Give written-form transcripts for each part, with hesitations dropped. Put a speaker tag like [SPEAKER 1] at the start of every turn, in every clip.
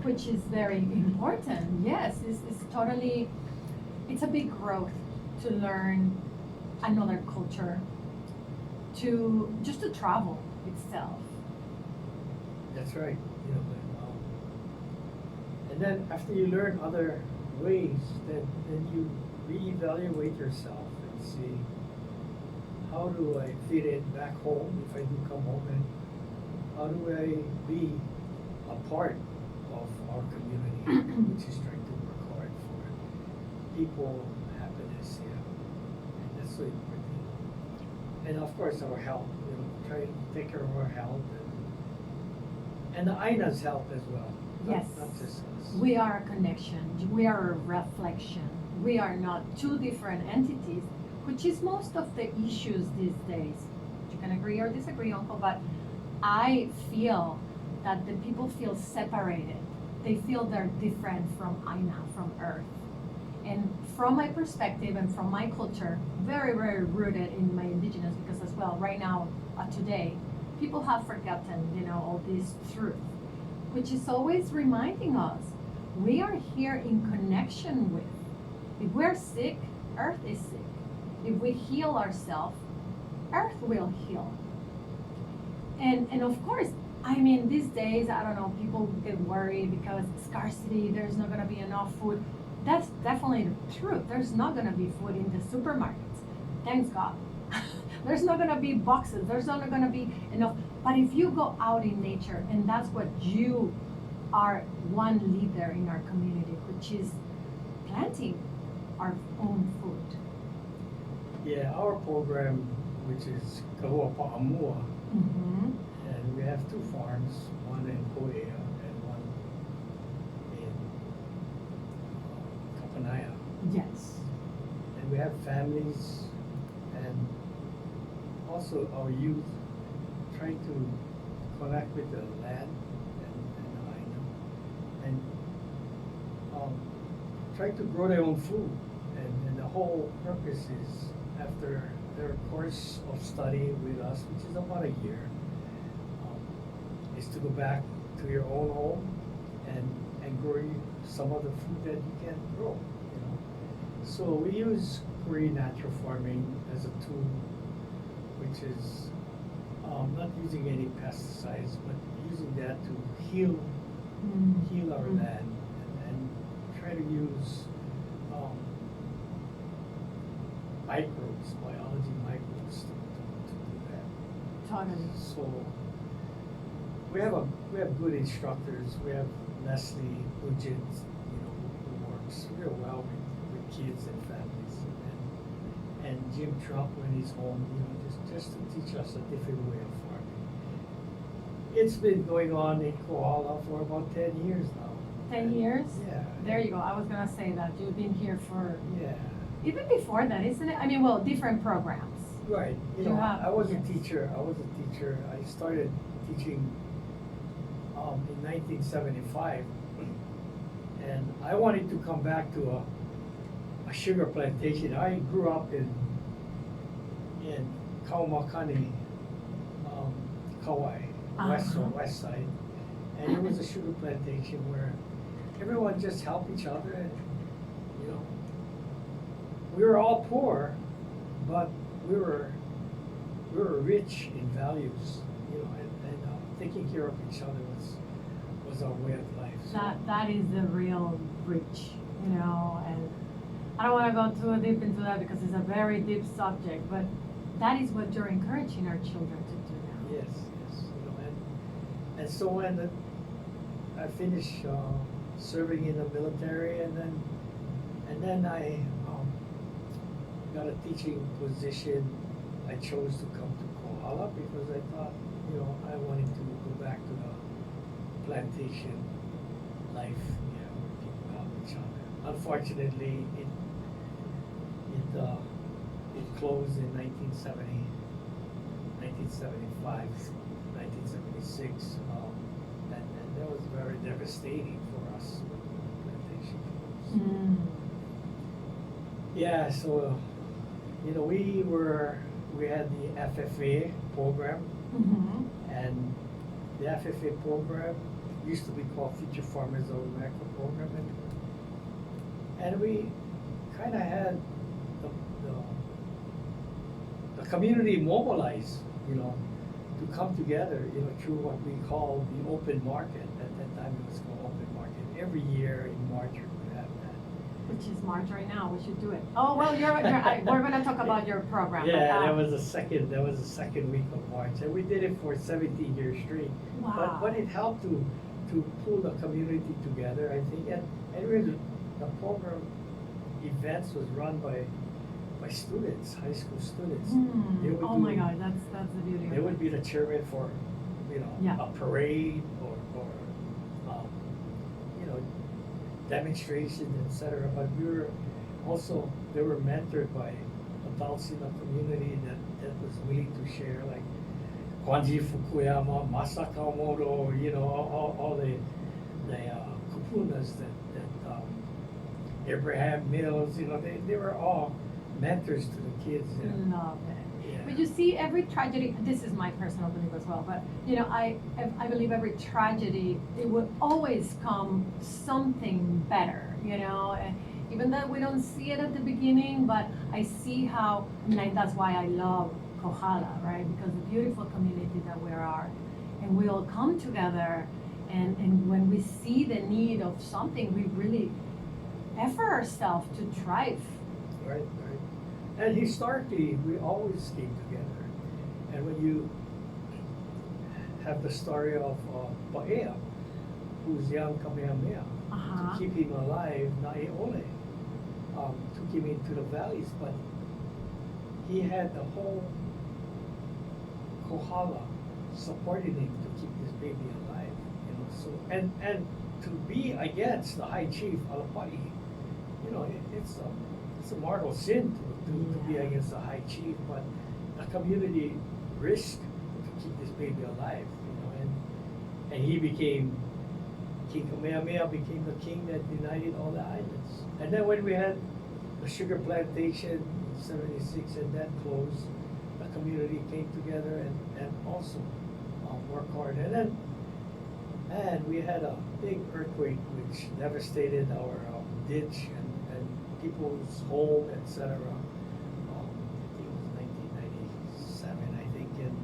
[SPEAKER 1] which is very important. Yes, it's totally, it's a big growth to learn another culture, to just to travel itself.
[SPEAKER 2] That's right. And then after you learn other ways, then you reevaluate yourself and see, how do I fit in back home if I do come home, and how do I be a part of our community, which is trying to work hard for people happiness, and that's so important. And of course our health, try to take care of our health, and the Aina's health as well.
[SPEAKER 1] Yes.
[SPEAKER 2] Not just us.
[SPEAKER 1] We are a connection, we are a reflection. We are not two different entities, which is most of the issues these days. You can agree or disagree, Uncle, but I feel that the people feel separated. They feel they're different from Aina, from Earth. And from my perspective and from my culture, very, very rooted in my indigenous, because as well, right now, today, people have forgotten, all this truth, which is always reminding us, we are here in connection with. If we're sick, Earth is sick. If we heal ourselves, Earth will heal. And of course, I mean, these days, I don't know, people get worried because scarcity, there's not gonna be enough food. That's definitely the truth. There's not gonna be food in the supermarkets. Thanks God. There's not gonna be boxes. There's not gonna be enough. But if you go out in nature, and that's what you are, one leader in our community, which is planting our own food.
[SPEAKER 2] Yeah, our program, which is Kahua Pa'amua,
[SPEAKER 1] Mm-hmm.
[SPEAKER 2] and we have two farms, one in Koea and one in Kapanaya.
[SPEAKER 1] Yes.
[SPEAKER 2] And we have families and also our youth trying to connect with the land and the Aina, and trying to grow their own food. And the whole purpose is, after their course of study with us, which is about a year, is to go back to your own home and grow some of the food that you can grow. So we use Korean natural farming as a tool, which is not using any pesticides, but using that to heal our
[SPEAKER 1] Mm-hmm.
[SPEAKER 2] land, and try to use microbes, biology microbes to do that.
[SPEAKER 1] Totally.
[SPEAKER 2] So we have good instructors. We have Leslie Ujit, who works real well with kids and families, and Jim Trump when he's home, just to teach us a different way of farming. It's been going on in Kohala for about 10 years now.
[SPEAKER 1] 10 years?
[SPEAKER 2] Yeah.
[SPEAKER 1] There you go. I was gonna say that you've been here for
[SPEAKER 2] Yeah.
[SPEAKER 1] even before that, isn't it? I mean, well, different programs.
[SPEAKER 2] Right.
[SPEAKER 1] You have-
[SPEAKER 2] I was
[SPEAKER 1] yes.
[SPEAKER 2] a teacher. I started teaching in 1975, and I wanted to come back to a sugar plantation. I grew up in Kaumakani, Kauai, west side, and it was a sugar plantation where everyone just helped each other, and we were all poor, but we were rich in values, and taking care of each other was our way of life. So,
[SPEAKER 1] That is the real reach, and I don't want to go too deep into that because it's a very deep subject, but that is what you're encouraging our children to do now.
[SPEAKER 2] yes, and so when I finished serving in the military, and then I got a teaching position. I chose to come to Kohala because I thought, I wanted to go back to the plantation life, where people help each other. Unfortunately, it closed in 1970, 1975, 1976, and that was very devastating for us when the plantation closed.
[SPEAKER 1] Mm.
[SPEAKER 2] Yeah, so we had the FFA program,
[SPEAKER 1] Mm-hmm.
[SPEAKER 2] and the FFA program used to be called Future Farmers of America program, and we kind of had the, the community mobilized, to come together, through what we call the open market. At that time, it was called open market. Every year in March, we would have that.
[SPEAKER 1] Which is March right now, we should do it. Oh, well, we're gonna talk about your program. but,
[SPEAKER 2] Yeah, that was the second week of March, and we did it for 17 years straight.
[SPEAKER 1] Wow.
[SPEAKER 2] But it helped to pull the community together, I think, and really, the program events was run by students, high school students. They would
[SPEAKER 1] Oh my
[SPEAKER 2] do-
[SPEAKER 1] God, that's the beauty of
[SPEAKER 2] They
[SPEAKER 1] it.
[SPEAKER 2] would be the chairman for,
[SPEAKER 1] Yeah.
[SPEAKER 2] a parade or demonstrations, etc. But they were mentored by adults in the community that was willing to share, like Kwanji Fukuyama, Masaka Moto, all the kupunas that Abraham Mills, they were all mentors to the kids.
[SPEAKER 1] Love it.
[SPEAKER 2] Yeah.
[SPEAKER 1] But you see, every tragedy, this is my personal belief as well, but I believe every tragedy, it will always come something better, and even though we don't see it at the beginning, but I see how, that's why I love Kohala, right? Because the beautiful community that we are, and we all come together, and when we see the need of something, we really effort ourselves to thrive.
[SPEAKER 2] Right. And historically, we always came together. And when you have the story of Paea, who's young Kamehameha,
[SPEAKER 1] Uh-huh.
[SPEAKER 2] to keep him alive, Naiole, took him into the valleys, but he had the whole Kohala supporting him to keep this baby alive. So and to be against the high chief Alapati, it's a mortal sin to be against the high chief, but the community risked to keep this baby alive, and he became King Kamehameha became the king that united all the islands. And then when we had the sugar plantation in '76 and that closed, the community came together and also worked hard. And we had a big earthquake which devastated our ditch and people's home, etc. I think it was 1997, I think, and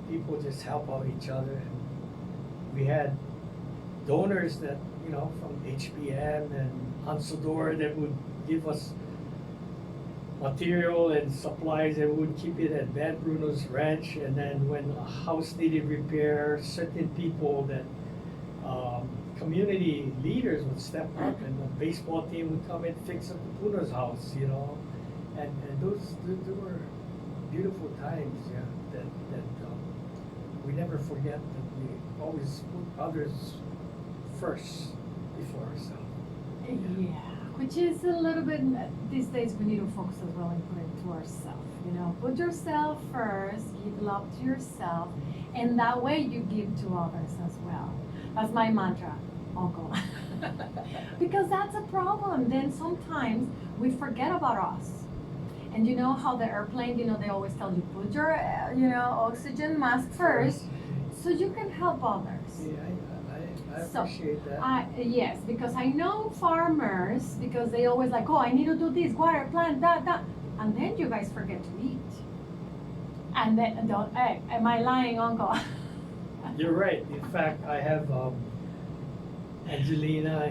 [SPEAKER 2] people just help out each other. And we had donors that, from HPM and Hansador that would give us material and supplies, and we would keep it at Van Bruno's ranch. And then when a house needed repair, certain people that community leaders would step up, and the baseball team would come and fix up Puna's house, and those were beautiful times, that we never forget, that we always put others first before ourselves.
[SPEAKER 1] Yeah, which is a little bit, these days we need to focus as well and put it to ourselves, Put yourself first, give love to yourself, and that way you give to others as well. That's my mantra, Uncle. Because that's a problem. Then sometimes we forget about us. And you know how the airplane, they always tell you, put your, oxygen mask first, so you can help others.
[SPEAKER 2] Yeah, I
[SPEAKER 1] So,
[SPEAKER 2] appreciate that.
[SPEAKER 1] Yes, because I know farmers, because they always like, oh, I need to do this, water, plant, that. And then you guys forget to eat. And then, hey, am I lying, Uncle?
[SPEAKER 2] You're right. In fact, I have Angelina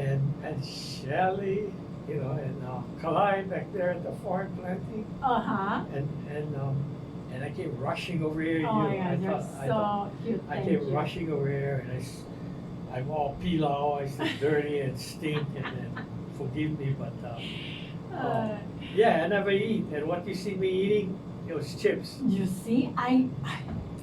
[SPEAKER 2] and Shelly, and Kalai back there at the farm planting.
[SPEAKER 1] Uh-huh.
[SPEAKER 2] And I came rushing over here.
[SPEAKER 1] Oh, yeah, you're so cute,
[SPEAKER 2] I
[SPEAKER 1] thank
[SPEAKER 2] came
[SPEAKER 1] you.
[SPEAKER 2] rushing over here, and I'm all pilau, I still dirty and stink, and then forgive me, but yeah, and I eat. And what you see me eating, it was chips.
[SPEAKER 1] You see, I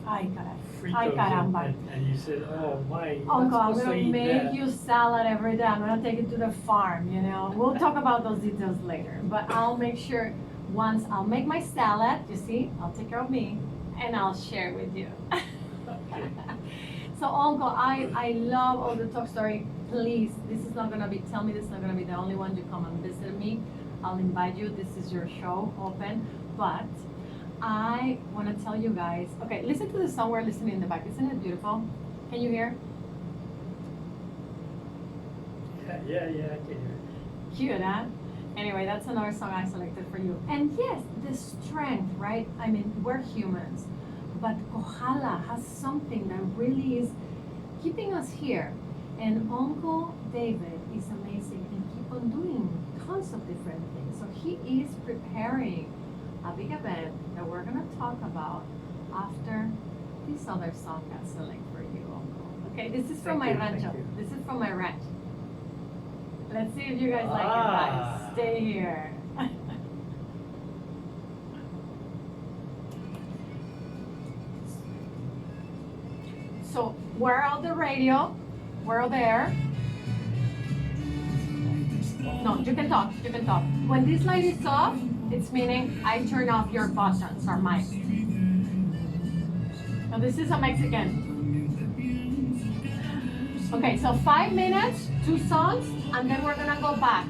[SPEAKER 1] gotta. Ay,
[SPEAKER 2] Fritos,
[SPEAKER 1] caramba.
[SPEAKER 2] and you said, oh my, you're
[SPEAKER 1] Uncle,
[SPEAKER 2] not
[SPEAKER 1] I'm
[SPEAKER 2] supposed to
[SPEAKER 1] gonna
[SPEAKER 2] eat
[SPEAKER 1] make
[SPEAKER 2] that.
[SPEAKER 1] you salad every day. I'm gonna take it to the farm, We'll talk about those details later. But I'll make sure once I'll make my salad, you see, I'll take care of me and I'll share it with you.
[SPEAKER 2] Okay.
[SPEAKER 1] So Uncle, I love all the talk story. Please, this is not gonna be the only one you come and visit me. I'll invite you. This is your show, open. But I wanna tell you guys, okay, listen to the song we're listening in the back. Isn't it beautiful? Can you hear?
[SPEAKER 2] I can hear it.
[SPEAKER 1] Cute, huh? Anyway, that's another song I selected for you. And yes, the strength, right? I mean, we're humans, but Kohala has something that really is keeping us here. And Uncle David is amazing and keep on doing tons of different things. So he is preparing a big event that we're gonna talk about after this other song I select for you, Uncle. Okay, this is from
[SPEAKER 2] Thank
[SPEAKER 1] my
[SPEAKER 2] you, thank
[SPEAKER 1] rancho.
[SPEAKER 2] you.
[SPEAKER 1] This is from my ranch. Let's see if you guys like it,
[SPEAKER 2] Ah.
[SPEAKER 1] guys. Stay here. So we're on the radio. We're there. No, you can talk. You can talk. When this light is off, it's meaning I turn off your buttons or mic. Now this is a Mexican. Okay, so 5 minutes, 2 songs, and then we're gonna go back.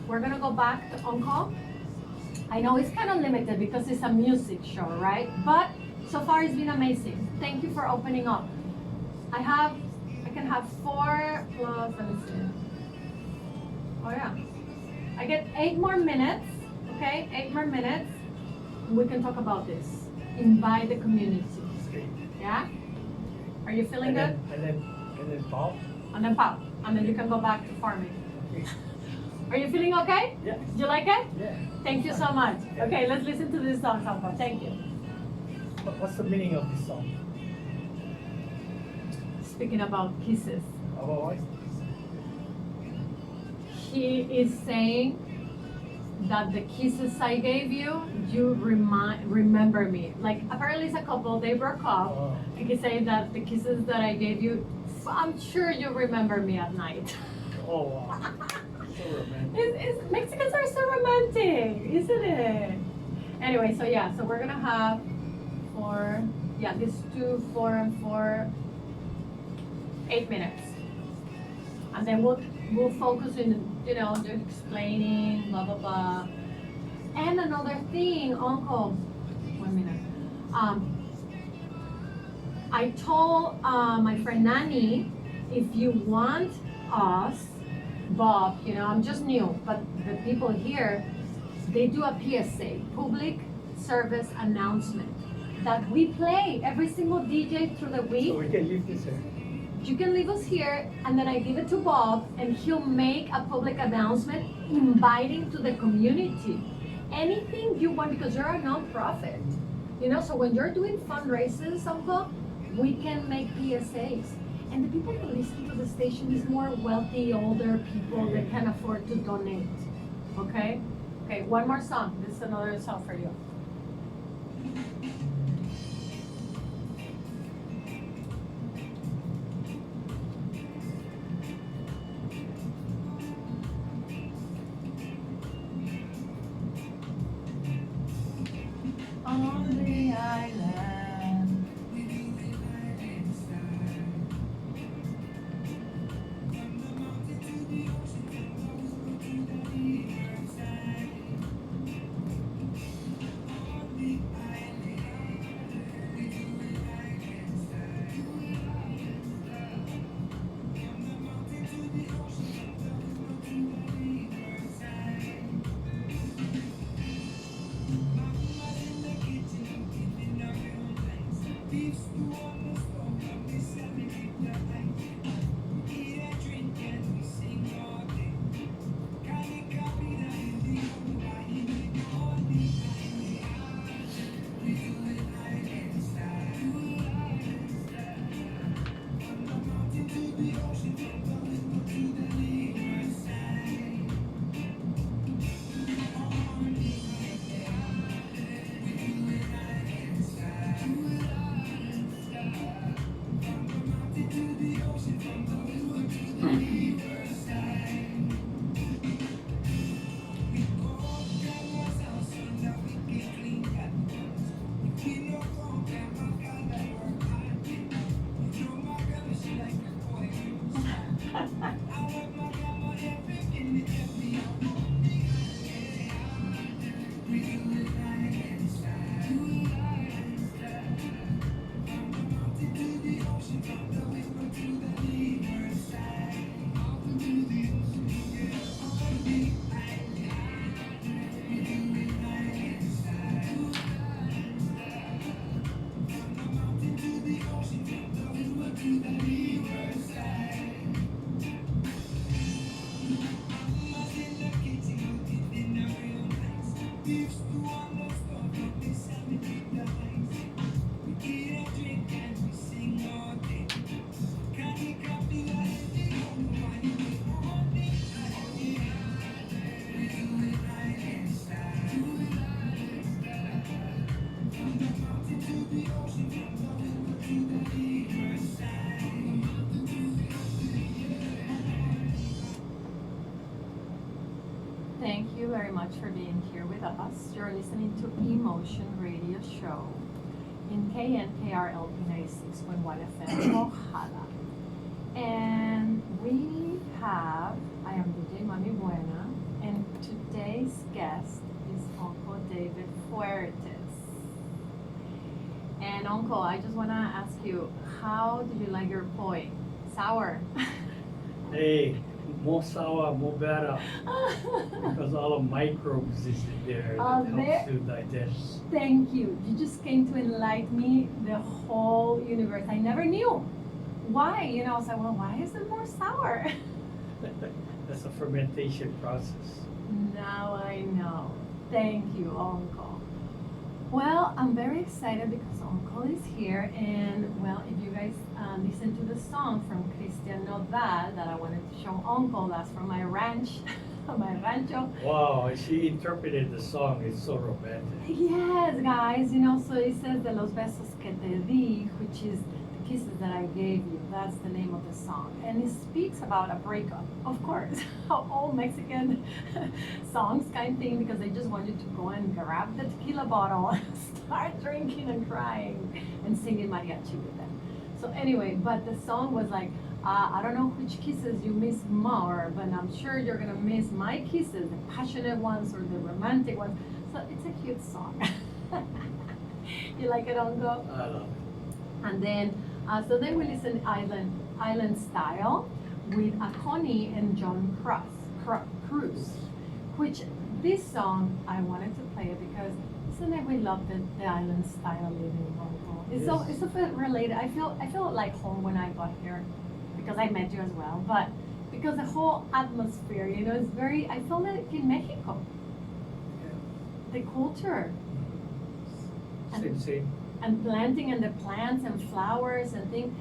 [SPEAKER 1] We're gonna go back to Uncle. I know it's kind of limited because it's a music show, right? But so far it's been amazing. Thank you for opening up. I can have 4 plus, let me see. Oh yeah. I get 8 more minutes, okay? 8 more minutes. We can talk about this. Invite the community.
[SPEAKER 2] Great.
[SPEAKER 1] Yeah? Are you feeling good?
[SPEAKER 2] And then Paul?
[SPEAKER 1] And then pop. And then you can go back to farming.
[SPEAKER 2] Okay.
[SPEAKER 1] Are you feeling okay?
[SPEAKER 2] Yeah.
[SPEAKER 1] Do you like it?
[SPEAKER 2] Yeah.
[SPEAKER 1] Thank you so much.
[SPEAKER 2] Yeah.
[SPEAKER 1] Okay, let's listen to this song, Uncle. Thank you.
[SPEAKER 2] What's the meaning of this song?
[SPEAKER 1] Speaking about kisses.
[SPEAKER 2] Oh,
[SPEAKER 1] He is saying that the kisses I gave you, you remember me. Like apparently it's a couple, they broke up.
[SPEAKER 2] oh.
[SPEAKER 1] And he's saying that the kisses that I gave you, I'm sure you remember me at night.
[SPEAKER 2] Oh, wow. So romantic.
[SPEAKER 1] Mexicans are so romantic, isn't it? Anyway, so yeah, so we're gonna have 4, yeah, these 2, 4 and 4, 8 minutes. And then we'll focus in, you know, just explaining, blah, blah, blah. And another thing, Uncle, 1 minute. I told my friend Nani, if you want us, Bob, you know, I'm just new, but the people here, they do a PSA, public service announcement, that we play every single DJ through the week.
[SPEAKER 2] So we can leave this here.
[SPEAKER 1] You can leave us here, and then I give it to Bob, and he'll make a public announcement inviting to the community. Anything you want, because you're a nonprofit, you know, so when you're doing fundraisers, Uncle, we can make PSAs. And the people who listen to the station is more wealthy, older people that can afford to donate. Okay? Okay, one more song. This is another song for you. On the island. you very much for being here with us. You're listening to Emotion Radio Show in KNKRLP 96.1 FM, Ojala. And we have, I am DJ Mami Buena, and today's guest is Uncle David Fuertes. And Uncle, I just want to ask you, how did you like your poi? Sour?
[SPEAKER 2] Hey, more sour, more better, because all the microbes is in there that helps to digest.
[SPEAKER 1] Thank you. You just came to enlighten me the whole universe. I never knew. Why? You know, I was like, well, why is it more sour?
[SPEAKER 2] That's a fermentation process.
[SPEAKER 1] Now I know. Thank you, Uncle. Well, I'm very excited because Uncle is here, and well, if you guys listen to the song from Christian Nodal that I wanted to show Uncle, that's from my ranch, my rancho.
[SPEAKER 2] Wow, she interpreted the song. It's so romantic.
[SPEAKER 1] Yes, guys, you know, so it says de los besos que te di, which is the kisses that I gave you. That's the name of the song. And it speaks about a breakup, of course. How all Mexican songs kind of thing, because they just want you to go and grab the tequila bottle and start drinking and crying and singing mariachi with them. So anyway, but the song was like, I don't know which kisses you miss more, but I'm sure you're gonna miss my kisses, the passionate ones or the romantic ones. So it's a cute song. You like it, Uncle?
[SPEAKER 2] I love it.
[SPEAKER 1] And then, so then we listen Island Style with Connie and John Cruz, which this song, I wanted to play it because isn't it we love the Island Style living, Uncle? It's
[SPEAKER 2] Yes.
[SPEAKER 1] it's a bit related. I feel like home when I got here because I met you as well, but because the whole atmosphere, you know, is very, I feel like in Mexico, the culture.
[SPEAKER 2] Same.
[SPEAKER 1] And planting and the plants and flowers and things.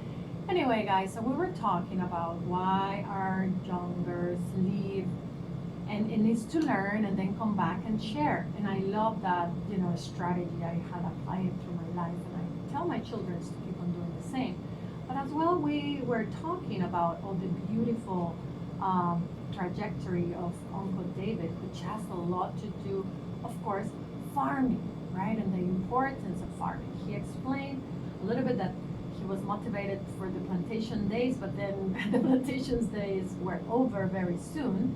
[SPEAKER 1] Anyway, guys, so we were talking about why our youngers leave and it needs to learn and then come back and share. And I love that, you know, strategy I had applied through my life, and I tell my children to keep on doing the same. But as well, we were talking about all the beautiful trajectory of Uncle David, which has a lot to do, of course, farming, right? And the importance of farming. He explained a little bit that he was motivated for the plantation days, but then the plantation days were over very soon.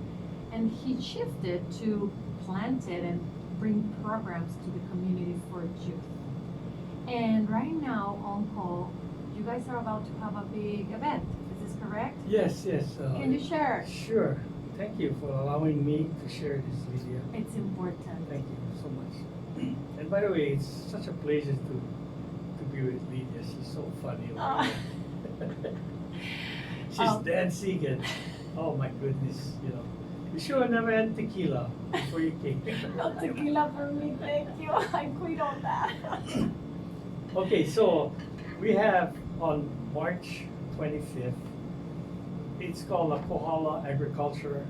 [SPEAKER 1] And he shifted to plant it and bring programs to the community for youth. And right now, Uncle, you guys are about to have a big event. Is this correct?
[SPEAKER 2] Yes.
[SPEAKER 1] Can you share?
[SPEAKER 2] Sure. Thank you for allowing me to share this video.
[SPEAKER 1] It's important.
[SPEAKER 2] Thank you so much. And by the way, it's such a pleasure to be with Lydia. She's so funny. She's dancing and oh my goodness, you know. You sure never had tequila before you came.
[SPEAKER 1] No tequila for me, thank you. I quit on that.
[SPEAKER 2] Okay, so we have on March 25th, it's called a Kohala Agriculture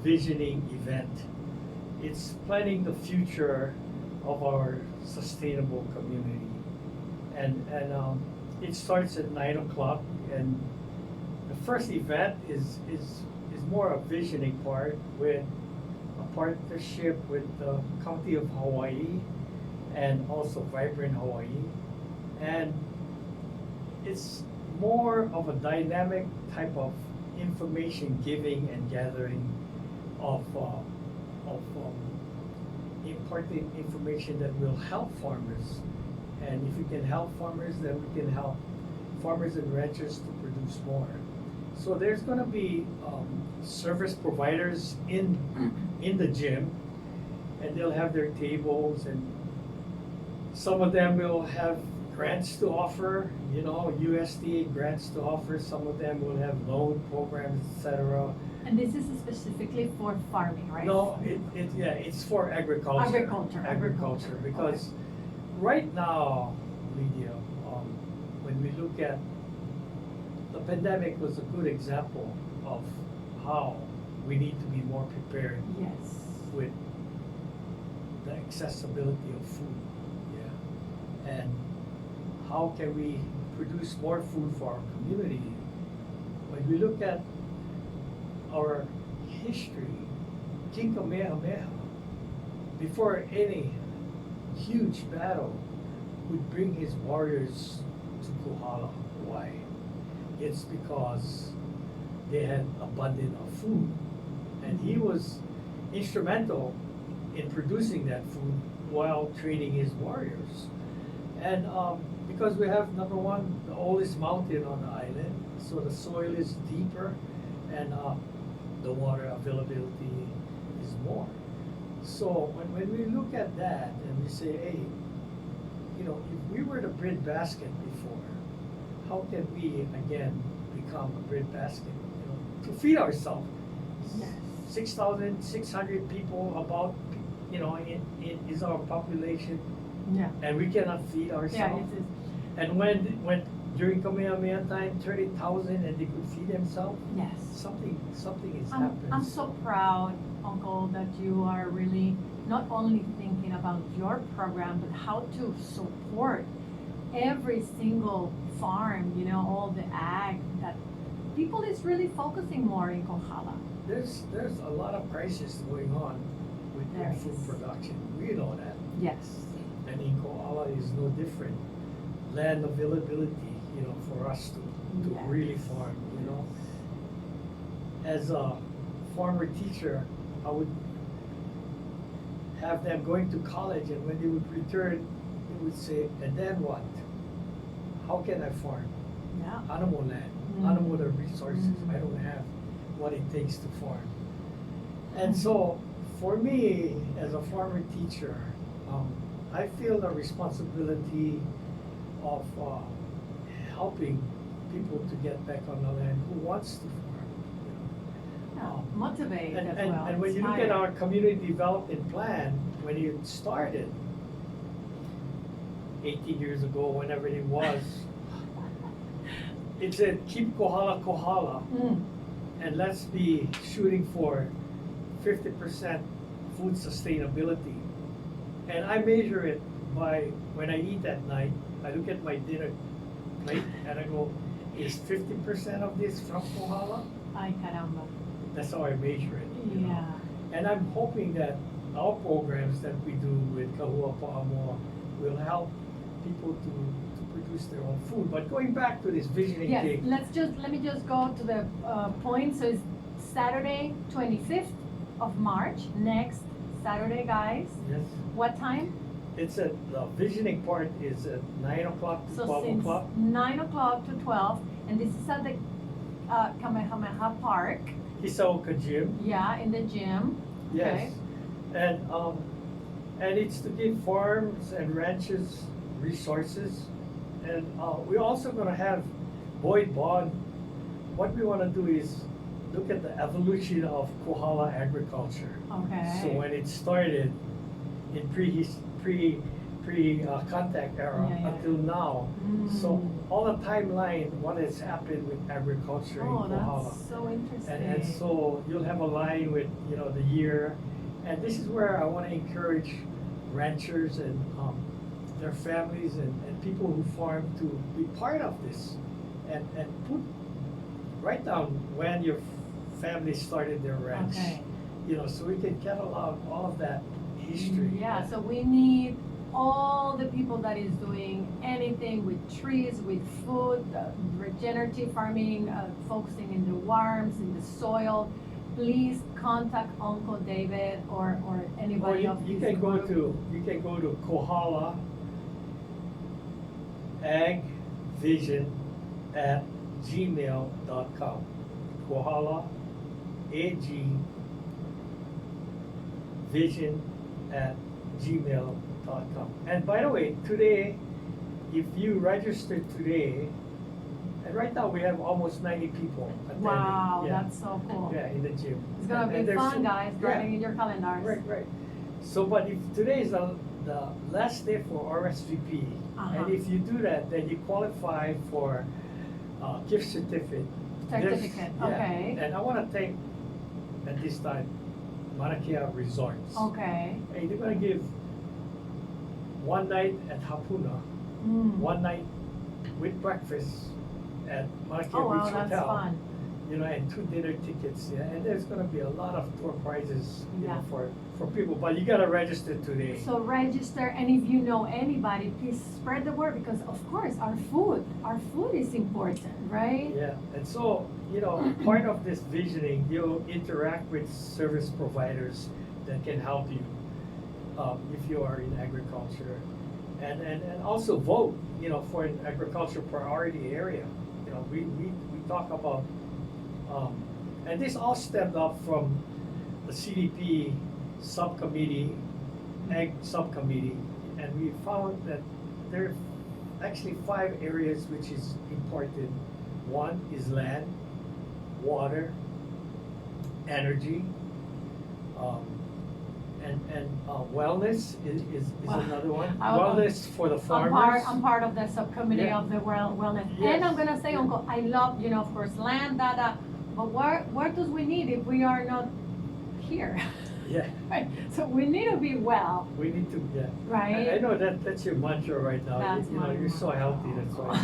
[SPEAKER 2] Visioning Event. It's planning the future of our sustainable community. And it starts at 9 o'clock, and the first event is more a visioning part with a partnership with the County of Hawaii and also Vibrant Hawaii. And it's more of a dynamic type of information giving and gathering of important information that will help farmers. And if we can help farmers, then we can help farmers and ranchers to produce more. So there's going to be service providers in the gym, and they'll have their tables, and some of them will have grants to offer, you know, USDA grants to offer. Some of them will have loan programs, etc.
[SPEAKER 1] And this is specifically for farming, right?
[SPEAKER 2] No, it's for agriculture.
[SPEAKER 1] Agriculture.
[SPEAKER 2] Because
[SPEAKER 1] Okay.
[SPEAKER 2] right now, Lydia, when we look at the pandemic was a good example of how we need to be more prepared
[SPEAKER 1] Yes.
[SPEAKER 2] with the accessibility of food. Yeah. And how can we produce more food for our community? When we look at our history, King Kamehameha before any huge battle, would bring his warriors to Kohala, Hawaii. It's because they had abundance of food. And he was instrumental in producing that food while training his warriors. And because we have, number one, the oldest mountain on the island, so the soil is deeper and the water availability is more. So when we look at that and we say, hey, you know, if we were the breadbasket before, how can we again become a breadbasket? You know, to feed ourselves.
[SPEAKER 1] Yes.
[SPEAKER 2] 6,600 people about, you know, is our population,
[SPEAKER 1] Yeah.
[SPEAKER 2] and we cannot feed
[SPEAKER 1] Yeah,
[SPEAKER 2] ourselves.
[SPEAKER 1] it is.
[SPEAKER 2] And when during Kamehameha time, 30,000 and they could feed themselves,
[SPEAKER 1] Yes.
[SPEAKER 2] something is
[SPEAKER 1] I'm
[SPEAKER 2] happening.
[SPEAKER 1] so proud, Uncle, that you are really not only thinking about your program, but how to support every single farm, you know, all the ag that people is really focusing more in Kohala.
[SPEAKER 2] There's a lot of crisis going on with
[SPEAKER 1] There
[SPEAKER 2] food
[SPEAKER 1] is.
[SPEAKER 2] production. We know that.
[SPEAKER 1] Yes.
[SPEAKER 2] And in Kohala is no different. Land availability, you know, for us to
[SPEAKER 1] Yes.
[SPEAKER 2] really farm, you know. As a farmer teacher, I would have them going to college, and when they would return, they would say, and then what? How can I farm?
[SPEAKER 1] Yeah.
[SPEAKER 2] Animal land,
[SPEAKER 1] Mm.
[SPEAKER 2] animal resources,
[SPEAKER 1] Mm.
[SPEAKER 2] I don't have what it takes to farm. And so, for me, as a farmer teacher, I feel the responsibility of helping people to get back on the land who wants to farm, you know.
[SPEAKER 1] Yeah. Motivate
[SPEAKER 2] And,
[SPEAKER 1] as
[SPEAKER 2] and,
[SPEAKER 1] well.
[SPEAKER 2] and when you look at
[SPEAKER 1] inspire.
[SPEAKER 2] our community development plan, when it started 18 years ago, whenever it was, it said, keep Kohala Kohala,
[SPEAKER 1] Mm.
[SPEAKER 2] and let's be shooting for 50% food sustainability. And I measure it by when I eat at night, I look at my dinner plate and I go, is 50% of this from Kohala?
[SPEAKER 1] Ay, caramba.
[SPEAKER 2] That's how I measure it. You know?
[SPEAKER 1] Yeah.
[SPEAKER 2] And I'm hoping that our programs that we do with Kahua Pa'amoa will help people to produce their own food. But going back to this visioning
[SPEAKER 1] Yes,
[SPEAKER 2] thing,
[SPEAKER 1] let me just go to the point. So it's Saturday, 25th of March, next Saturday, guys.
[SPEAKER 2] yes,
[SPEAKER 1] What time?
[SPEAKER 2] it's the visioning part is at 9 o'clock to
[SPEAKER 1] So
[SPEAKER 2] 12
[SPEAKER 1] since
[SPEAKER 2] o'clock.
[SPEAKER 1] 9 o'clock to 12, and this is at the Kamehameha Park.
[SPEAKER 2] Hisaoka Gym,
[SPEAKER 1] Yeah, in the gym.
[SPEAKER 2] yes. And it's to give farms and ranches resources. And we're also gonna have Boyd Bond. What we wanna do is look at the evolution of Kohala agriculture.
[SPEAKER 1] Okay.
[SPEAKER 2] So when it started in pre-contact era
[SPEAKER 1] Yeah, yeah.
[SPEAKER 2] until now, so
[SPEAKER 1] Mm.
[SPEAKER 2] all the timeline, what has happened with agriculture
[SPEAKER 1] Oh,
[SPEAKER 2] in Kohala.
[SPEAKER 1] that's so interesting.
[SPEAKER 2] And so you'll have a line with, you know, the year. And this is where I want to encourage ranchers and their families and people who farm to be part of this and write down when your family started their ranch.
[SPEAKER 1] Okay.
[SPEAKER 2] You know, so we can catalog all of that history.
[SPEAKER 1] Yeah, so we need all the people that is doing anything with trees, with food, regenerative farming, focusing in the worms, in the soil. Please contact Uncle David or
[SPEAKER 2] Or
[SPEAKER 1] anybody of
[SPEAKER 2] you
[SPEAKER 1] this
[SPEAKER 2] can go
[SPEAKER 1] group.
[SPEAKER 2] to Kohala agvision@gmail.com. Kohala AG vision@gmail.com. And by the way, today, if you register today, and right now we have almost 90 people attending.
[SPEAKER 1] Wow,
[SPEAKER 2] Yeah.
[SPEAKER 1] that's so cool.
[SPEAKER 2] Yeah, in the gym.
[SPEAKER 1] It's gonna
[SPEAKER 2] And
[SPEAKER 1] be
[SPEAKER 2] there's
[SPEAKER 1] fun,
[SPEAKER 2] some-
[SPEAKER 1] guys,
[SPEAKER 2] yeah.
[SPEAKER 1] writing in your calendars.
[SPEAKER 2] Right. So, but if today is the last day for RSVP,
[SPEAKER 1] Uh-huh.
[SPEAKER 2] and if you do that, then you qualify for gift certificate.
[SPEAKER 1] Certificate,
[SPEAKER 2] Yeah.
[SPEAKER 1] okay.
[SPEAKER 2] And I want to thank at this time Manakea Resorts.
[SPEAKER 1] Okay.
[SPEAKER 2] Hey, they're gonna give one night at Hapuna,
[SPEAKER 1] Mm.
[SPEAKER 2] one night with breakfast at Manakea
[SPEAKER 1] Oh, wow,
[SPEAKER 2] Beach
[SPEAKER 1] that's
[SPEAKER 2] Hotel.
[SPEAKER 1] fun.
[SPEAKER 2] You know, and 2 dinner tickets. Yeah, and there's gonna be a lot of tour prizes, you
[SPEAKER 1] Yeah.
[SPEAKER 2] know, for for people, but you gotta register today.
[SPEAKER 1] So register, and if you know anybody, please spread the word, because of course our food is important, right?
[SPEAKER 2] Yeah, and so, you know, part of this visioning, you'll interact with service providers that can help you, if you are in agriculture. And also vote, you know, for an agriculture priority area. You know, we talk about, and this all stemmed up from the CDP subcommittee, ag subcommittee, and we found that there are actually 5 areas which is important. One is land, water, energy, and wellness is
[SPEAKER 1] Well,
[SPEAKER 2] another one.
[SPEAKER 1] I'll-
[SPEAKER 2] Wellness for the farmers.
[SPEAKER 1] I'm part of the subcommittee
[SPEAKER 2] Yeah.
[SPEAKER 1] of the wellness.
[SPEAKER 2] Yes.
[SPEAKER 1] And I'm gonna say,
[SPEAKER 2] Yeah.
[SPEAKER 1] Uncle, I love, you know, of course, land, data, but what does we need if we are not here?
[SPEAKER 2] Yeah,
[SPEAKER 1] Right? So we need to be well,
[SPEAKER 2] we need to, yeah.
[SPEAKER 1] right?
[SPEAKER 2] I know that's your mantra right now.
[SPEAKER 1] That's
[SPEAKER 2] You know,
[SPEAKER 1] my
[SPEAKER 2] you're so
[SPEAKER 1] motto.
[SPEAKER 2] healthy, that's why.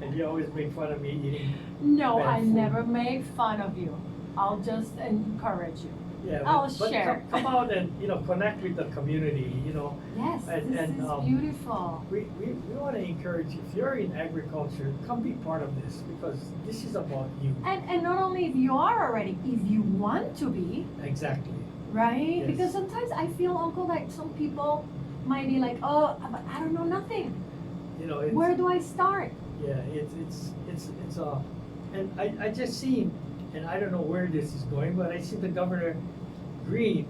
[SPEAKER 2] And you always make fun of me eating.
[SPEAKER 1] No,
[SPEAKER 2] bad
[SPEAKER 1] I
[SPEAKER 2] food.
[SPEAKER 1] never make fun of you. I'll just encourage you.
[SPEAKER 2] Yeah,
[SPEAKER 1] I'll
[SPEAKER 2] but
[SPEAKER 1] share.
[SPEAKER 2] come out and, you know, connect with the community, you know.
[SPEAKER 1] Yes,
[SPEAKER 2] And-
[SPEAKER 1] this
[SPEAKER 2] and,
[SPEAKER 1] is beautiful.
[SPEAKER 2] We want to encourage you, if you're in agriculture, come be part of this, because this is about you.
[SPEAKER 1] And not only if you are already, if you want to be,
[SPEAKER 2] Exactly.
[SPEAKER 1] right?
[SPEAKER 2] Yes.
[SPEAKER 1] Because sometimes I feel, Uncle, like some people might be like, oh, but I don't know nothing.
[SPEAKER 2] You know, it's.
[SPEAKER 1] Where do I start?
[SPEAKER 2] Yeah, and I just seen, and I don't know where this is going, but I see the Governor Green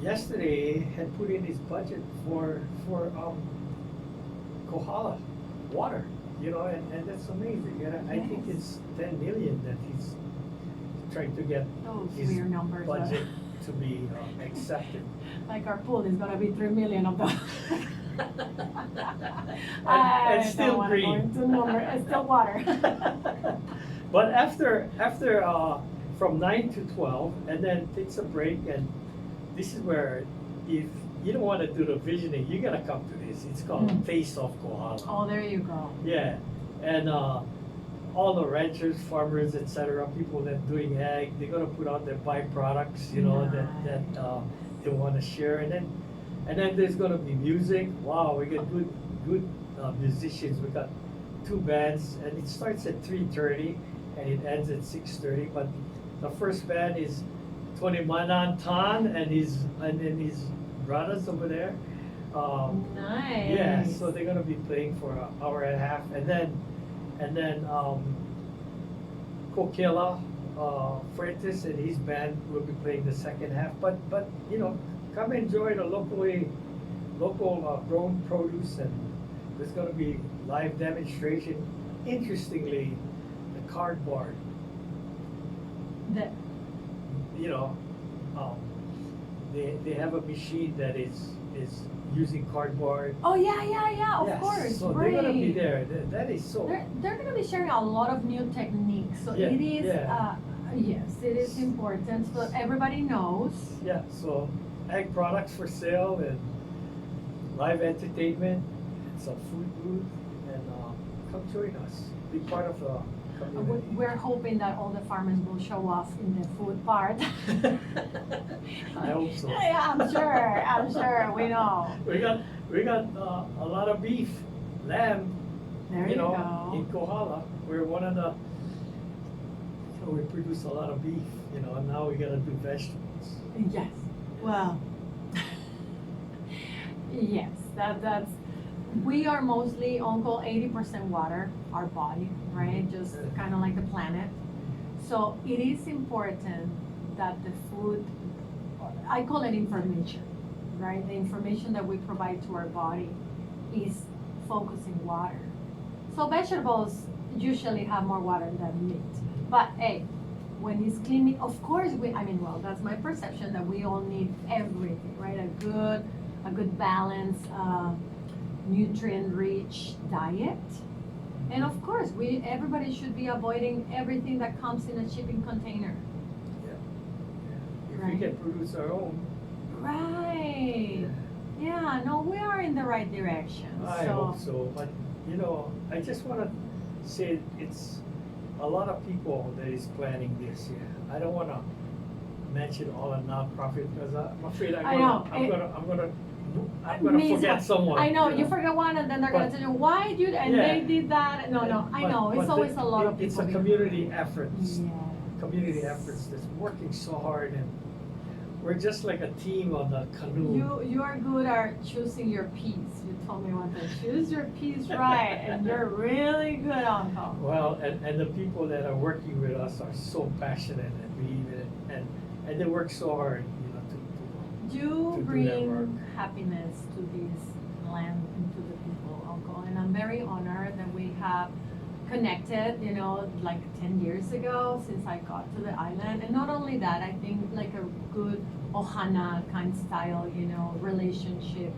[SPEAKER 2] yesterday had put in his budget for Kohala water, you know, and that's amazing. And I think
[SPEAKER 1] Yes.
[SPEAKER 2] it's 10 million that he's trying to get
[SPEAKER 1] Those
[SPEAKER 2] his
[SPEAKER 1] weird numbers.
[SPEAKER 2] budget to be accepted.
[SPEAKER 1] Like our pool is gonna be 3 million of them.
[SPEAKER 2] And still
[SPEAKER 1] don't wanna go
[SPEAKER 2] green.
[SPEAKER 1] into number, it's still water.
[SPEAKER 2] But after from 9 to 12, and then takes a break, and this is where, if you don't want to do the visioning, you gotta come to this. It's called
[SPEAKER 1] Mm.
[SPEAKER 2] Face of Kohala.
[SPEAKER 1] Oh, there you go.
[SPEAKER 2] Yeah, and all the ranchers, farmers, etc., people that doing ag, they're gonna put out their byproducts, you know, that they want to share, and then there's gonna be music. Wow, we get good musicians. We got 2 bands, and it starts at 3:30 and it ends at 6:30. But the first band is Tony Manantan and then his brothers over there.
[SPEAKER 1] Nice.
[SPEAKER 2] Yeah, so they're gonna be playing for an hour and a half, and then Kokela Freitas and his band will be playing the second half. But you know, come enjoy the local grown produce, and there's gonna be live demonstration. Interestingly, the cardboard,
[SPEAKER 1] The-
[SPEAKER 2] you know, they have a machine that is using cardboard.
[SPEAKER 1] oh, yeah, of
[SPEAKER 2] Yes,
[SPEAKER 1] course,
[SPEAKER 2] so
[SPEAKER 1] great.
[SPEAKER 2] they're gonna be there. That is so.
[SPEAKER 1] They're gonna be sharing a lot of new techniques, so
[SPEAKER 2] Yeah,
[SPEAKER 1] it is,
[SPEAKER 2] yeah.
[SPEAKER 1] yes, it is important, so everybody knows.
[SPEAKER 2] Yeah, so ag products for sale and live entertainment, and some food booth, and come join us. Be part of the community.
[SPEAKER 1] We're hoping that all the farmers will show off in the food part.
[SPEAKER 2] I hope so.
[SPEAKER 1] Yeah, I'm sure, we know.
[SPEAKER 2] We got a lot of beef, lamb,
[SPEAKER 1] There
[SPEAKER 2] you
[SPEAKER 1] you
[SPEAKER 2] know,
[SPEAKER 1] go.
[SPEAKER 2] in Kohala. We're one of the, so we produce a lot of beef, you know, and now we gotta do vegetables.
[SPEAKER 1] Yes, well, yes, that's, we are mostly, Uncle, 80% water, our body, right? Just kind of like the planet. So it is important that the food, I call it information, right? The information that we provide to our body is focusing water. So vegetables usually have more water than meat. But hey, when it's cleaning, of course well, that's my perception, that we all need everything, right? A good balance, nutrient-rich diet. And of course, everybody should be avoiding everything that comes in a shipping container.
[SPEAKER 2] If we
[SPEAKER 1] Right.
[SPEAKER 2] can produce our own.
[SPEAKER 1] Right. Yeah, no, we are in the right direction.
[SPEAKER 2] I hope so, but you know, I just wanna say it's a lot of people that is planning this, yeah. I don't wanna mention all the nonprofit because I'm afraid
[SPEAKER 1] I know,
[SPEAKER 2] I'm gonna
[SPEAKER 1] Me
[SPEAKER 2] forget
[SPEAKER 1] too.
[SPEAKER 2] someone.
[SPEAKER 1] I know,
[SPEAKER 2] you
[SPEAKER 1] you forget one and then they're gonna
[SPEAKER 2] But-
[SPEAKER 1] tell you, why did you, and
[SPEAKER 2] Yeah.
[SPEAKER 1] they did that, no, I
[SPEAKER 2] But-
[SPEAKER 1] know, it's
[SPEAKER 2] but
[SPEAKER 1] always a lot of people.
[SPEAKER 2] It's a
[SPEAKER 1] behind.
[SPEAKER 2] community efforts,
[SPEAKER 1] Yeah.
[SPEAKER 2] community efforts that's working so hard, and we're just like a team on the canoe.
[SPEAKER 1] You are good at choosing your piece. You told me one time, choose your piece right, and you're really good, Uncle.
[SPEAKER 2] Well, and the people that are working with us are so passionate and believe in it, and they work so hard, you know, to
[SPEAKER 1] You
[SPEAKER 2] to do that work.
[SPEAKER 1] bring happiness to this land and to the people, Uncle, and I'm very honored that we have connected, you know, like 10 years ago since I got to the island. And not only that, I think like a good Ohana kind style, you know, relationship.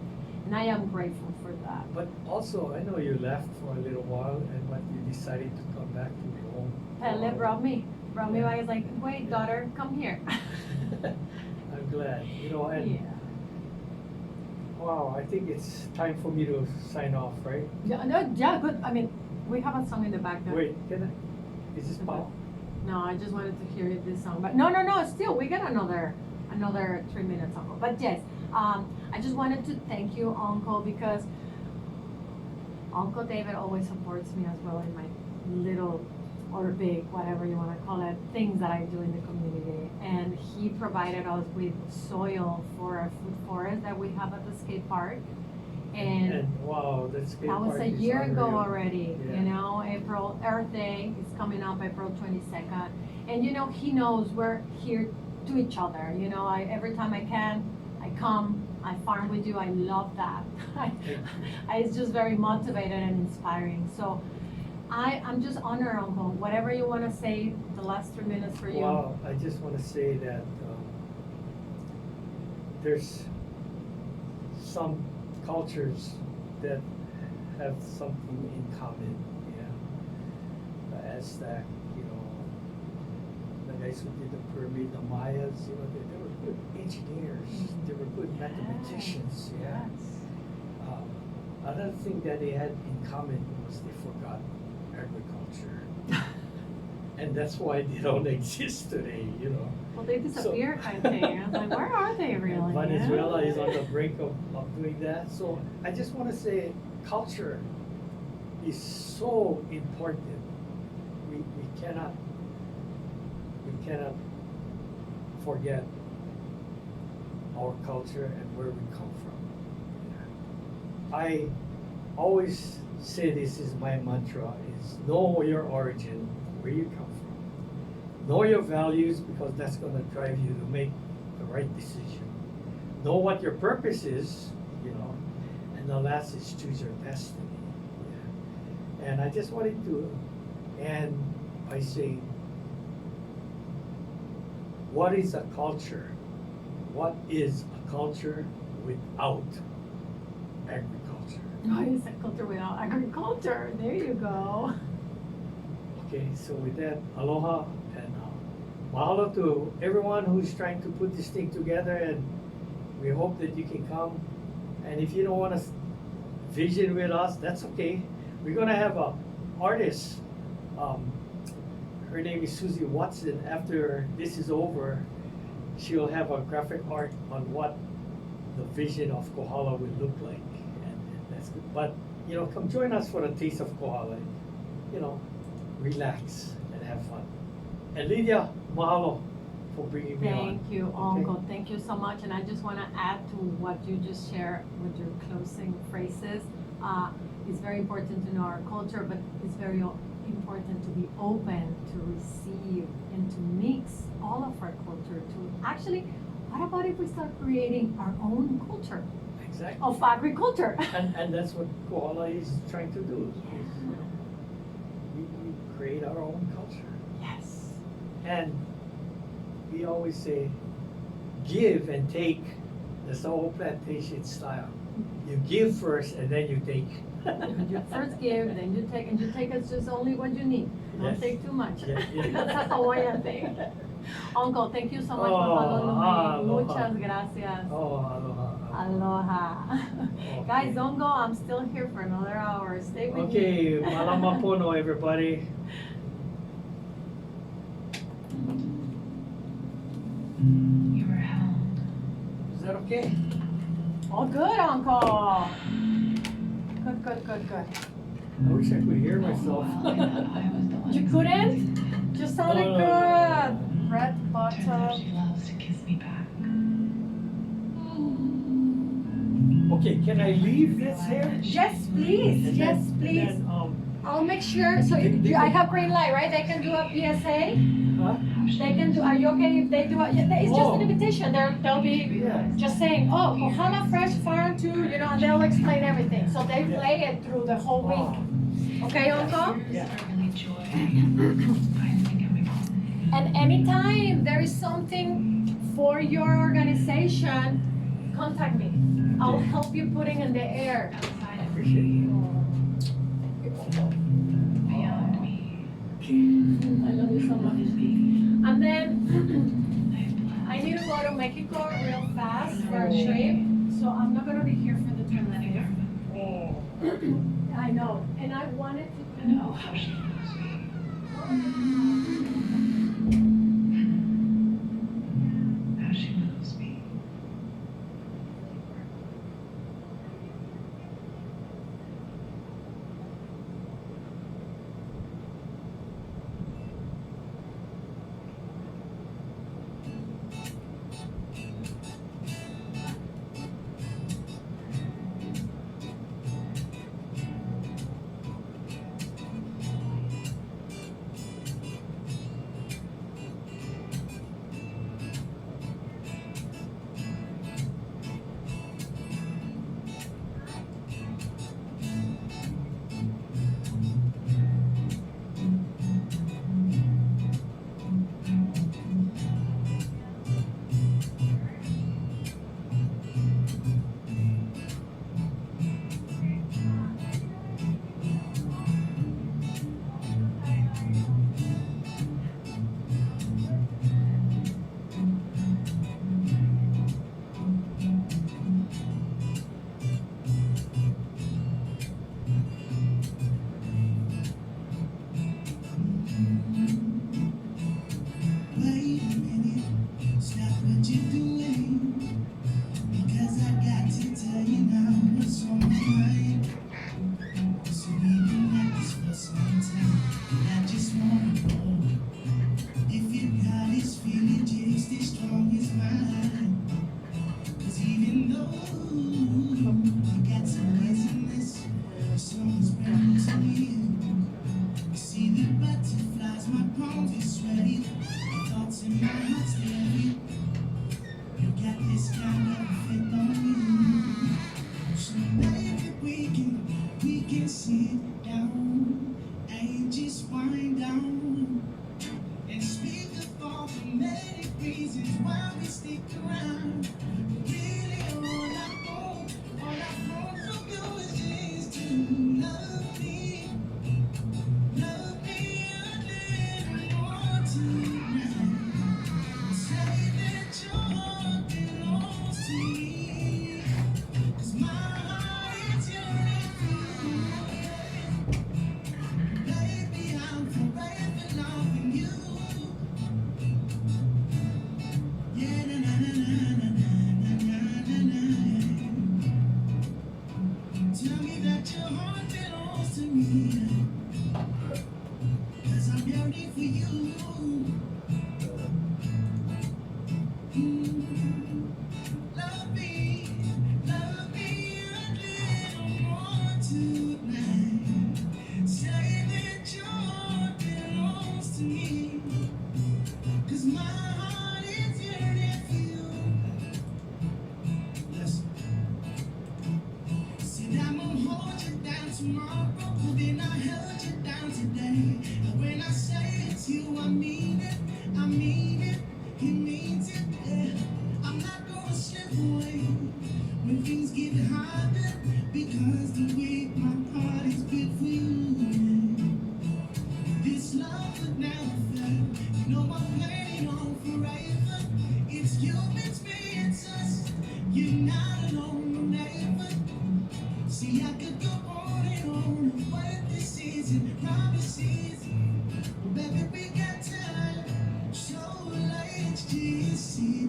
[SPEAKER 1] And I am grateful for that.
[SPEAKER 2] But also, I know you left for a little while, but you decided to come back to your home.
[SPEAKER 1] Pele brought me by, he's like, wait, daughter, come here.
[SPEAKER 2] I'm glad, you know, and
[SPEAKER 1] Yeah.
[SPEAKER 2] wow, I think it's time for me to sign off, right?
[SPEAKER 1] Yeah, no, yeah, good. I mean, we have a song in the back there.
[SPEAKER 2] Wait, can I? Is this Paul?
[SPEAKER 1] No, I just wanted to hear this song, but no, still, we got another 3 minutes, Uncle. But yes, I just wanted to thank you, Uncle, because Uncle David always supports me as well in my little or big, whatever you wanna call it, things that I do in the community. And he provided us with soil for our food forest that we have at the skate park. And
[SPEAKER 2] wow, that's
[SPEAKER 1] that was a
[SPEAKER 2] is
[SPEAKER 1] year ago
[SPEAKER 2] unreal.
[SPEAKER 1] already,
[SPEAKER 2] Yeah.
[SPEAKER 1] you know, Earth Day is coming up April 22nd. And you know, he knows we're here to each other, you know, every time I can, I come, I farm with you, I love that. It's just very motivated and inspiring. So I'm just honored, Uncle, whatever you wanna say, the last 3 minutes for you.
[SPEAKER 2] Well, I just want to say that there's some cultures that have something in common, yeah. The Aztec, you know, the guys who did the pyramid, the Mayas, you know, they were good engineers, they were good mathematicians, yeah. Another thing that they had in common was they forgot agriculture. And that's why they don't exist today, you know.
[SPEAKER 1] Well, they disappeared, I think. I was like, where are they really?
[SPEAKER 2] Venezuela is on the brink of doing that. So I just want to say culture is so important. We cannot forget our culture and where we come from. I always say this is my mantra is know your origin, where you come from. Know your values because that's going to drive you to make the right decision. Know what your purpose is, you know, and the last is choose your destiny. Yeah. And I just wanted to end by saying, what is a culture? What is a culture without agriculture?
[SPEAKER 1] What is a culture without agriculture? There you go.
[SPEAKER 2] Okay, so with that, aloha and mahalo to everyone who's trying to put this thing together, and we hope that you can come. And if you don't want to vision with us, that's okay. We're gonna have a artist. Her name is Susie Watson. After this is over, she'll have a graphic art on what the vision of Kohala would look like, and that's good. But you know, come join us for a taste of Kohala. You know, relax and have fun. And Lydia, mahalo for bringing me on.
[SPEAKER 1] Thank you,
[SPEAKER 2] Okay.
[SPEAKER 1] Uncle. Thank you so much. And I just want to add to what you just shared with your closing phrases. It's very important to know our culture, but it's very important to be open to receive and to mix all of our culture. To actually, what about if we start creating our own culture
[SPEAKER 2] Exactly.
[SPEAKER 1] of agriculture?
[SPEAKER 2] And that's what Kohala is trying to do. Is, you know, we create our own culture.
[SPEAKER 1] Yes.
[SPEAKER 2] And we always say, give and take. That's the whole plantation style. You give first and then you take.
[SPEAKER 1] You first give, then you take, and you take is just only what you need. Don't
[SPEAKER 2] Yes.
[SPEAKER 1] take too much.
[SPEAKER 2] Yeah, yeah.
[SPEAKER 1] That's a Hawaiian thing. Uncle, thank you so much for
[SPEAKER 2] Oh,
[SPEAKER 1] following me.
[SPEAKER 2] aloha.
[SPEAKER 1] Muchas gracias.
[SPEAKER 2] Oh, aloha.
[SPEAKER 1] Aloha.
[SPEAKER 2] Okay.
[SPEAKER 1] Guys, don't go. I'm still here for another hour. Stay with me.
[SPEAKER 2] Okay, malama pono, everybody.
[SPEAKER 3] You were held.
[SPEAKER 2] Is that okay?
[SPEAKER 1] Oh, good, Uncle. Good, good, good, good.
[SPEAKER 2] I wish I could hear
[SPEAKER 3] Well,
[SPEAKER 2] myself.
[SPEAKER 3] I was the one
[SPEAKER 1] You
[SPEAKER 3] who
[SPEAKER 1] couldn't? Just sounded
[SPEAKER 2] No.
[SPEAKER 1] good. Red
[SPEAKER 3] Turns out
[SPEAKER 1] bottom.
[SPEAKER 3] she loves to kiss me back.
[SPEAKER 2] Okay, can I leave this here?
[SPEAKER 1] Yes, please.
[SPEAKER 2] And
[SPEAKER 1] Yes,
[SPEAKER 2] then-
[SPEAKER 1] please.
[SPEAKER 2] And then,
[SPEAKER 1] I'll make sure. So I have green light, right? They can do a PSA.
[SPEAKER 2] huh?
[SPEAKER 1] They can do. Are you okay if they do it? Yeah, it's just an
[SPEAKER 2] Oh.
[SPEAKER 1] invitation. They'll be
[SPEAKER 2] Yeah.
[SPEAKER 1] just saying, oh, Kohala Fresh Farm too, you know, and they'll explain everything. So they
[SPEAKER 2] Yeah.
[SPEAKER 1] play it through the whole week.
[SPEAKER 2] Oh.
[SPEAKER 1] Okay, Uncle?
[SPEAKER 2] Yeah.
[SPEAKER 3] I really joy finally coming home.
[SPEAKER 1] And anytime there is something for your organization, contact me. I'll help you putting in the air.
[SPEAKER 3] Outside of
[SPEAKER 2] Appreciate it.
[SPEAKER 3] beyond me.
[SPEAKER 1] I love you so
[SPEAKER 3] Love
[SPEAKER 1] much.
[SPEAKER 3] is being
[SPEAKER 1] And then
[SPEAKER 3] lifeblood.
[SPEAKER 1] I need to go to Mexico real fast for a trip, so I'm not gonna be here for the
[SPEAKER 3] I'm letting her
[SPEAKER 1] 25th.
[SPEAKER 2] Oh.
[SPEAKER 1] I know, and I wanted to.
[SPEAKER 3] and oh how she loves me. How she loves me.
[SPEAKER 4] Wait a minute, stop what you're doing. Because I got to tell you now what's on my mind. So we've been at this for some time, and I just wanna know if your God is feeling just as strong as mine. 'Cause even though you got some business, the song is brand new to me. You see the butterflies, my palms are sweaty. Thoughts in my heart steady. You got this kind of effect on me. So maybe we can sit down and just wind down and speak of all the many reasons why we stick around. Really all I want from you is just to love me a little more tonight. Say that your heart belongs to me, 'cause my heart is yearning for you. Baby, I'm forever loving you. Yeah, na na na na na na na na na. Tell me that your heart belongs to me, 'cause I'm yearning for you. Love me a little more tonight. Say that your heart belongs to me, 'cause my heart is yearning for you. Listen. Said I'm gonna hold you down tomorrow, then I held you down today. And when I say it's you, I mean it, he means it, yeah. I'm not gonna slip away when things get harder, because the way my heart is built for you, yeah. This love would never fail, you know I'm planning on forever. It's you, it's me, it's us, you're not alone, no never. See, I could go on and on of what this is and promises. Baby, we got time, so let's just see.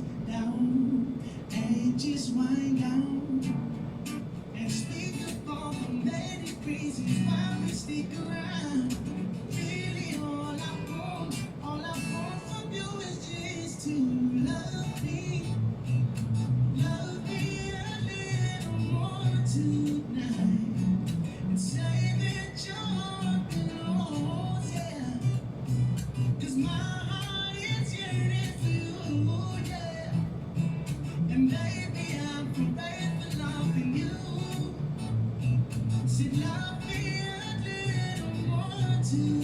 [SPEAKER 4] Said love me a little more too.